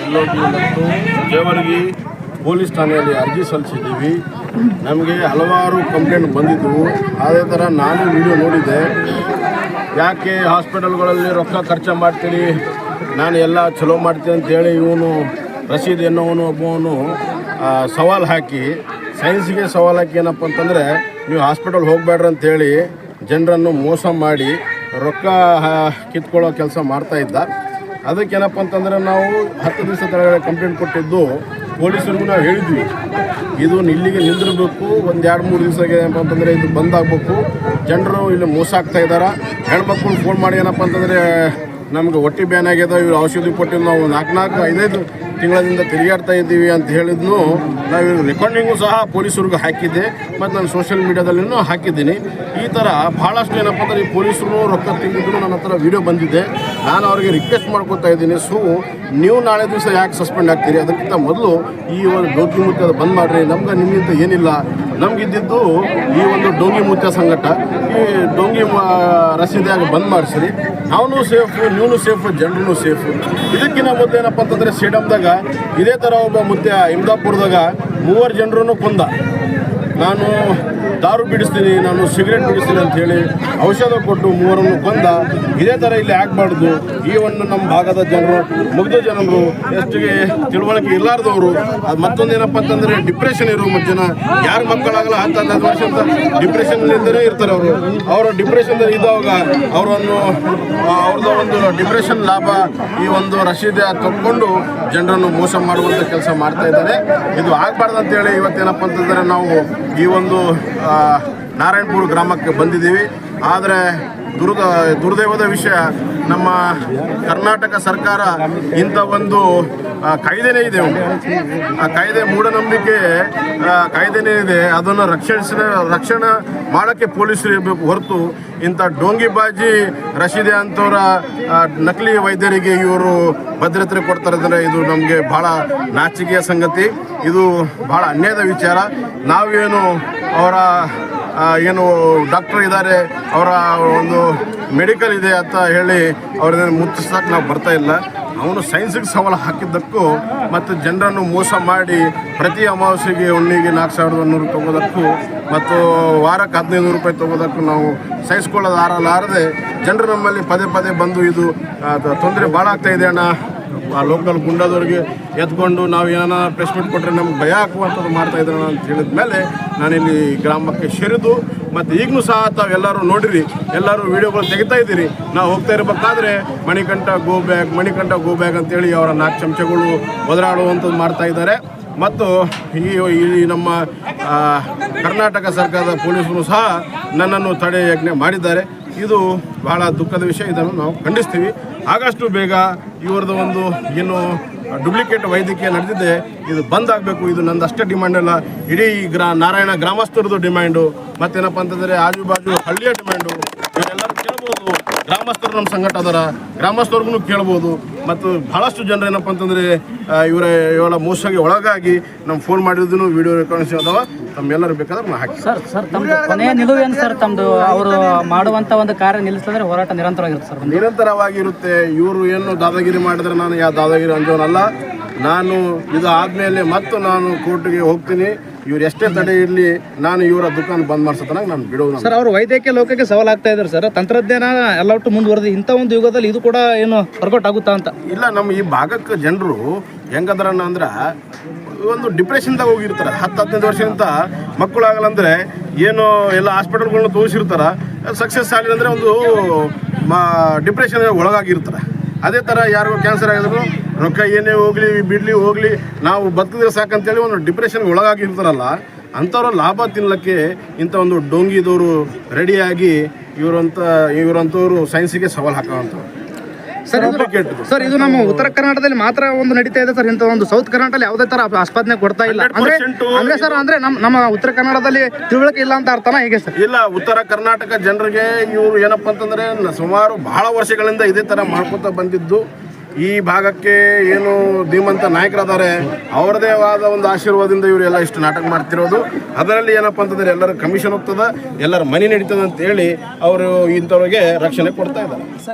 ಎಲ್ಲೋಗಿ ಮತ್ತು ಜೇವರ್ಗಿ ಪೊಲೀಸ್ ಠಾಣೆಯಲ್ಲಿ ಅರ್ಜಿ ಸಲ್ಲಿಸಿದ್ದೀವಿ. ನಮಗೆ ಹಲವಾರು ಕಂಪ್ಲೇಂಟ್ ಬಂದಿದ್ದವು. ಅದೇ ಥರ ನಾನು ವಿಡಿಯೋ ನೋಡಿದ್ದೆ. ಯಾಕೆ ಹಾಸ್ಪಿಟಲ್ಗಳಲ್ಲಿ ರೊಕ್ಕ ಖರ್ಚು ಮಾಡ್ತೀನಿ, ನಾನು ಎಲ್ಲ ಚಲೋ ಮಾಡ್ತೀನಿ ಅಂತೇಳಿ ಇವನು ರಶೀದ್ ಎನ್ನುವನು ಒಬ್ಬವನು ಸವಾಲು ಹಾಕಿ, ಸೈನ್ಸಿಗೆ ಸವಾಲು ಹಾಕಿ ಏನಪ್ಪ ಅಂತಂದರೆ ನೀವು ಹಾಸ್ಪಿಟಲ್ ಹೋಗಬೇಡ್ರಿ ಅಂಥೇಳಿ ಜನರನ್ನು ಮೋಸ ಮಾಡಿ ರೊಕ್ಕ ಕಿತ್ಕೊಳ್ಳೋ ಕೆಲಸ ಮಾಡ್ತಾಯಿದ್ದ. ಅದಕ್ಕೇನಪ್ಪ ಅಂತಂದರೆ ನಾವು 10 ದಿವಸ ಕೆಳಗಡೆ ಕಂಪ್ಲೇಂಟ್ ಕೊಟ್ಟಿದ್ದು ಪೊಲೀಸರಿಗೂ ನಾವು ಹೇಳಿದ್ವಿ, ಇದು ಇಲ್ಲಿಗೆ ನಿಂದಿರಬೇಕು, ಒಂದು 2-3 ದಿವಸಕ್ಕೆ ಏನಪ್ಪ ಅಂತಂದರೆ ಇದು ಬಂದಾಗಬೇಕು. ಜನರು ಇಲ್ಲಿ ಮೋಸ ಆಗ್ತಾಯಿದ್ದಾರೆ. ಹೆಣ್ಮಕ್ಳು ಫೋನ್ ಮಾಡಿ ಏನಪ್ಪ ಅಂತಂದರೆ ನಮ್ಗೆ ಹೊಟ್ಟೆ ಬ್ಯಾನ್ ಆಗ್ಯದ, ಇವ್ರು ಔಷಧಿ ಕೊಟ್ಟಿದ್ದು ನಾವು 4-5 ತಿಂಗಳಿಂದ ತಿರುಗಾಡ್ತಾ ಇದ್ದೀವಿ ಅಂತ ಹೇಳಿದ್ನು. ನಾವು ರೆಕಾರ್ಡಿಂಗು ಸಹ ಪೊಲೀಸರಿಗೂ ಹಾಕಿದ್ದೆ ಮತ್ತು ನಾನು ಸೋಷಿಯಲ್ ಮೀಡಿಯಾದಲ್ಲಿನೂ ಹಾಕಿದ್ದೀನಿ. ಈ ಥರ ಭಾಳಷ್ಟು ಏನಪ್ಪ ಅಂದರೆ ಈ ಪೊಲೀಸರು ರೊಕ್ಕ ತೆಗೆದಿದ್ರು ನನ್ನ ಹತ್ರ ವೀಡಿಯೋ ಬಂದಿದೆ. ನಾನು ಅವರಿಗೆ ರಿಕ್ವೆಸ್ಟ್ ಮಾಡ್ಕೊತಾ ಇದ್ದೀನಿ, ನೀವು ನಾಳೆ ದಿವಸ ಯಾಕೆ ಸಸ್ಪೆಂಡ್ ಆಗ್ತೀರಿ? ಅದಕ್ಕಿಂತ ಮೊದಲು ಈ ಒಂದು ಡೋಂಗಿ ಮುತ್ಯ ಬಂದ್ ಮಾಡಿರಿ. ನಮ್ಗೆ ನಿಮ್ಮಿಂದ ಏನಿಲ್ಲ, ನಮಗಿದ್ದಿದ್ದು ಈ ಒಂದು ಡೋಂಗಿ ಮುತ್ಯ ಸಂಘಟ, ಈ ಡೋಂಗಿ ರಸೀದಿಯಾಗಿ ಬಂದ್ ಮಾಡಿಸ್ರಿ. ಅವನು ಸೇಫು, ನೀವು ಸೇಫು, ಜನರೂ ಸೇಫು. ಇದಕ್ಕಿಂತ ಮೊದಲು ಏನಪ್ಪ ಅಂತಂದರೆ ಸೇಡಮ್ದಾಗ ಇದೇ ಥರ ಒಬ್ಬ ಮುತ್ಯ ಇಮ್ದಾಪುರದಾಗ 3 ಜನರನ್ನು ಕೊಂದ. ನಾನು ದಾರು ಬಿಡಿಸ್ತೀನಿ, ನಾನು ಸಿಗರೇಟ್ ಬಿಡಿಸ್ತೀನಿ ಅಂಥೇಳಿ ಔಷಧ ಕೊಟ್ಟು 3ರನ್ನು ಕೊಂದ. ಇದೇ ಥರ ಇಲ್ಲಿ ಆಗಬಾರ್ದು. ಈ ಒಂದು ನಮ್ಮ ಭಾಗದ ಜನರು, ಮುಗ್ಧ ಜನರು, ಎಷ್ಟಿಗೆ ತಿಳುವಳಿಕೆ ಇರಲಾರ್ದವರು, ಅದು ಮತ್ತೊಂದೇನಪ್ಪ ಅಂತಂದರೆ ಡಿಪ್ರೆಷನ್ ಇರೋ ಜನ, ಯಾರ ಮಕ್ಕಳಾಗಲ್ಲ 10-15 ವರ್ಷ ಅಂತ ಡಿಪ್ರೆಷನ್ನಿಂದಲೇ ಇರ್ತಾರೆ. ಅವರು ಡಿಪ್ರೆಷನ್ದಲ್ಲಿ ಇದ್ದಾಗ ಅವ್ರದ್ದು ಒಂದು ಡಿಪ್ರೆಷನ್ ಲಾಭ ಈ ಒಂದು ರಸೀದಿ ತಗೊಂಡು ಜನರನ್ನು ಮೋಸ ಮಾಡುವಂಥ ಕೆಲಸ ಮಾಡ್ತಾ ಇದ್ದಾರೆ. ಇದು ಆಗಬಾರ್ದು ಅಂತೇಳಿ ಇವತ್ತೇನಪ್ಪ ಅಂತಂದರೆ ನಾವು ಈ ಒಂದು ನಾರಾಯಣಪುರ ಗ್ರಾಮಕ್ಕೆ ಬಂದಿದ್ದೀವಿ. ಆದರೆ ದುರ್ದೈವದ ವಿಷಯ, ನಮ್ಮ ಕರ್ನಾಟಕ ಸರ್ಕಾರ ಇಂಥ ಒಂದು ಕಾಯ್ದೆನೇ ಇದೆ. ಆ ಕಾಯ್ದೆ ಮೂಢನಂಬಿಕೆ ಕಾಯ್ದೆನೇ ಇದೆ. ಅದನ್ನು ರಕ್ಷಣೆ ಮಾಡೋಕ್ಕೆ ಪೊಲೀಸರು ಇರಬೇಕು ಹೊರತು ಇಂಥ ಡೋಂಗಿಬಾಜಿ ರಶೀದಿ ಅಂಥವ್ರ ನಕಲಿ ವೈದ್ಯರಿಗೆ ಇವರು ಭದ್ರತೆ ಕೊಡ್ತಾರೆ ಅಂದರೆ ಇದು ನಮಗೆ ಭಾಳ ನಾಚಿಕೆಯ ಸಂಗತಿ. ಇದು ಭಾಳ ಅನ್ಯಾಯದ ವಿಚಾರ. ನಾವೇನು ಅವರ ಏನು ಡಾಕ್ಟರ್ ಇದ್ದಾರೆ, ಅವರ ಒಂದು ಮೆಡಿಕಲ್ ಇದೆ ಅಂತ ಹೇಳಿ ಅವ್ರನ್ನೇನು ಮುಚ್ಚಿಸೋಕೆ ನಾವು ಬರ್ತಾ ಇಲ್ಲ. ಅವನು ಸೈನ್ಸಿಗೆ ಸವಾಲು ಹಾಕಿದ್ದಕ್ಕೂ ಮತ್ತು ಜನರನ್ನು ಮೋಸ ಮಾಡಿ ಪ್ರತಿ ಅಮಾವಾಸ್ಯೆಗೆ ಹುಣ್ಣಿಗೆ 4,100 ತೊಗೋದಕ್ಕೂ ಮತ್ತು ವಾರಕ್ಕೆ 1,500 ರೂಪಾಯಿ ತೊಗೋದಕ್ಕೂ ನಾವು ಸಹಿಸ್ಕೊಳ್ಳೋದಾರಲಾರದೆ ಜನರು ನಮ್ಮಲ್ಲಿ ಪದೇ ಬಂದು ಇದು ತೊಂದರೆ ಭಾಳ ಆಗ್ತಾಯಿದೆ ಅಣ್ಣ, ಆ ಲೋಕಲ್ ಗುಂಡದವ್ರಿಗೆ ಎತ್ಕೊಂಡು ನಾವು ಏನೋ ಪ್ರೆಸ್ ಮೀಟ್ ಕೊಟ್ಟರೆ ನಮ್ಗೆ ಭಯ ಹಾಕುವಂಥದ್ದು ಮಾಡ್ತಾಯಿದ್ರು ಅಂತ ಹೇಳಿದ ಮೇಲೆ ನಾನಿಲ್ಲಿ ಗ್ರಾಮಕ್ಕೆ ಸೇರಿದು, ಮತ್ತು ಈಗಲೂ ಸಹ ತಾವೆಲ್ಲರೂ ನೋಡಿರಿ, ಎಲ್ಲರೂ ವೀಡಿಯೋಗಳು ತೆಗಿತಾ ಇದ್ದೀರಿ. ನಾವು ಹೋಗ್ತಾ ಇರಬೇಕಾದ್ರೆ ಮಣಿಕಂಠ ಗೋ ಬ್ಯಾಗ್ ಅಂತೇಳಿ ಅವರ 4 ಚಮಚಗಳು ಒದರಾಡುವಂಥದ್ದು ಮಾಡ್ತಾ ಇದ್ದಾರೆ. ಮತ್ತು ಈ ನಮ್ಮ ಕರ್ನಾಟಕ ಸರ್ಕಾರದ ಪೊಲೀಸರು ಸಹ ನನ್ನನ್ನು ತಡೆಯಜ್ಞೆ ಮಾಡಿದ್ದಾರೆ. ಇದು ಬಹಳ ದುಃಖದ ವಿಷಯ. ಇದನ್ನು ನಾವು ಖಂಡಿಸ್ತೀವಿ. ಆದಷ್ಟು ಬೇಗ ಇವ್ರದ್ದು ಒಂದು ಏನು ಡುಪ್ಲಿಕೇಟ್ ವೈದ್ಯಕೀಯ ನಡೆದಿದೆ ಇದು ಬಂದಾಗಬೇಕು. ಇದು ನಂದು ಅಷ್ಟೇ ಡಿಮ್ಯಾಂಡ್ ಅಲ್ಲ, ಇಡೀ ನಾರಾಯಣ ಗ್ರಾಮಸ್ಥರದ್ದು ಡಿಮ್ಯಾಂಡು, ಮತ್ತೇನಪ್ಪ ಅಂತಂದರೆ ಆಜುಬಾಜು ಹಳ್ಳಿಯ ಡಿಮ್ಯಾಂಡು. ಇವರೆಲ್ಲರೂ ಕೇಳ್ಬೋದು, ಗ್ರಾಮಸ್ಥರು ನಮ್ಮ ಸಂಘಟ ಅದರ, ಗ್ರಾಮಸ್ಥರಿಗೂ ಕೇಳ್ಬೋದು. ಮತ್ತು ಭಾಳಷ್ಟು ಜನರು ಏನಪ್ಪ ಅಂತಂದರೆ ಇವಳ ಮೋಸಗೆ ಒಳಗಾಗಿ ನಮ್ಮ ಫೋನ್ ಮಾಡಿದ್ರು ವಿಡಿಯೋ ರೆಕಾರ್ಡಿಂಗ್ಸ್ ಅದಾವ. ತಮ್ಮೆಲ್ಲರೂ ಬೇಕಾದ್ರೆ ನಾವು ಹಾಕಿ. ಸರ್ ತಮ್ಮದು ಕೊನೆಯ ನಿಲುವು ಏನು ಸರ್? ತಮ್ಮದು ಅವರು ಮಾಡುವಂಥ ಒಂದು ಕಾರ್ಯ ನಿಲ್ಲಿಸಿದ್ರೆ ಹೋರಾಟ ನಿರಂತರವಾಗಿರುತ್ತೆ ಸರ್? ನಿರಂತರವಾಗಿರುತ್ತೆ. ಇವರು ಏನು ದಾದಾಗಿರಿ ಮಾಡಿದ್ರೆ ನಾನು ಯಾವ ದಾದಾಗಿರಿ ಅಂಜೋನಲ್ಲ. ನಾನು ಇದು ಆದಮೇಲೆ ಮತ್ತು ನಾನು ಕೋರ್ಟ್ಗೆ ಹೋಗ್ತೀನಿ. ಇವ್ರು ಎಷ್ಟೇ ತಡೆ ಇರಲಿ, ನಾನು ಇವರ ದುಕಾನ್ ಬಂದ್ ಮಾಡಿಸೋತನಾಗ ನಾನು ಬಿಡೋದು. ಸರ್ ಅವರು ವೈದ್ಯಕೀಯ ಲೋಕಕ್ಕೆ ಸವಾಲು ಆಗ್ತಾ ಇದ್ದಾರೆ ಸರ್. ತಂತ್ರಜ್ಞಾನ ಎಲ್ಲ ಒಟ್ಟು ಮುಂದುವರೆದು ಇಂಥ ಒಂದು ಯುಗದಲ್ಲಿ ಇದು ಕೂಡ ಏನು ವರ್ಕೌಟ್ ಆಗುತ್ತಾ ಅಂತ? ಇಲ್ಲ, ನಮ್ಮ ಈ ಭಾಗಕ್ಕೆ ಜನರು ಹೆಂಗದ್ರಣ್ಣ ಅಂದ್ರೆ ಒಂದು ಡಿಪ್ರೆಷನ್ದಾಗ ಹೋಗಿರ್ತಾರೆ. 10-15 ವರ್ಷದಿಂದ ಮಕ್ಕಳಾಗಲ್ಲ ಅಂದರೆ ಏನು ಎಲ್ಲ ಹಾಸ್ಪಿಟಲ್ಗಳನ್ನ ತೋರಿಸಿರ್ತಾರೆ. ಸಕ್ಸಸ್ ಆಗಲಿ ಅಂದರೆ ಒಂದು ಡಿಪ್ರೆಷನ್ಗೆ ಒಳಗಾಗಿರ್ತಾರೆ. ಅದೇ ಥರ ಯಾರಿಗೂ ಕ್ಯಾನ್ಸರ್ ಆಗಿದ್ರು ರೊಕ್ಕ ಏನೇ ಹೋಗಲಿ ನಾವು ಬದುಕಿದ್ರೆ ಸಾಕಂತೇಳಿ ಒಂದು ಡಿಪ್ರೆಷನ್ಗೆ ಒಳಗಾಗಿರ್ತಾರಲ್ಲ, ಅಂಥವ್ರ ಲಾಭ ತಿನ್ನಲಿಕ್ಕೆ ಇಂಥ ಒಂದು ಡೋಂಗಿದವರು ರೆಡಿಯಾಗಿ ಇವರಂಥವ್ರು ಸೈನ್ಸಿಗೆ ಸವಾಲು ಹಾಕೋವಂಥವ್ರು. ಸರ್ ಇದು ನಮ್ಮ ಉತ್ತರ ಕರ್ನಾಟಕದಲ್ಲಿ ಮಾತ್ರ ಒಂದು ನಡೀತಾ ಇದೆ ಸರ್. ಇಂಥ ಒಂದು ಸೌತ್ ಕರ್ನಾಟಕದಲ್ಲಿ ಯಾವುದೇ ತರ ಆಸ್ಪದನೆ ಕೊಡ್ತಾ ಇಲ್ಲ ಅಂದ್ರೆ ಸರ್, ಅಂದ್ರೆ ನಮ್ಮ ಉತ್ತರ ಕನ್ನಡದಲ್ಲಿ ತಿಳುವಳಿಕೆ ಇಲ್ಲ ಅಂತ ಅರ್ಥನಾ ಹೇಗೆ ಸರ್? ಇಲ್ಲ, ಉತ್ತರ ಕರ್ನಾಟಕ ಜನರಿಗೆ ಇವರು ಏನಪ್ಪ ಅಂತಂದ್ರೆ ಸುಮಾರು ಬಹಳ ವರ್ಷಗಳಿಂದ ಇದೇ ತರ ಮಾಡ್ಕೊತಾ ಬಂದಿದ್ದು. ಈ ಭಾಗಕ್ಕೆ ಏನು ಧೀಮಂತ ನಾಯಕರಾದರೆ ಅವರದೇ ಆದ ಒಂದು ಆಶೀರ್ವಾದದಿಂದ ಇವರೆಲ್ಲ ಇಷ್ಟು ನಾಟಕ ಮಾಡ್ತಿರೋದು. ಅದರಲ್ಲಿ ಏನಪ್ಪ ಅಂತಂದ್ರೆ ಎಲ್ಲರ ಕಮಿಷನ್ ಹೋಗ್ತದ, ಎಲ್ಲರ ಮನೆ ನಡೀತದೆ ಅಂತೇಳಿ ಅವರು ಇಂಥವ್ರಿಗೆ ರಕ್ಷಣೆ ಕೊಡ್ತಾ ಇದ್ದಾರೆ.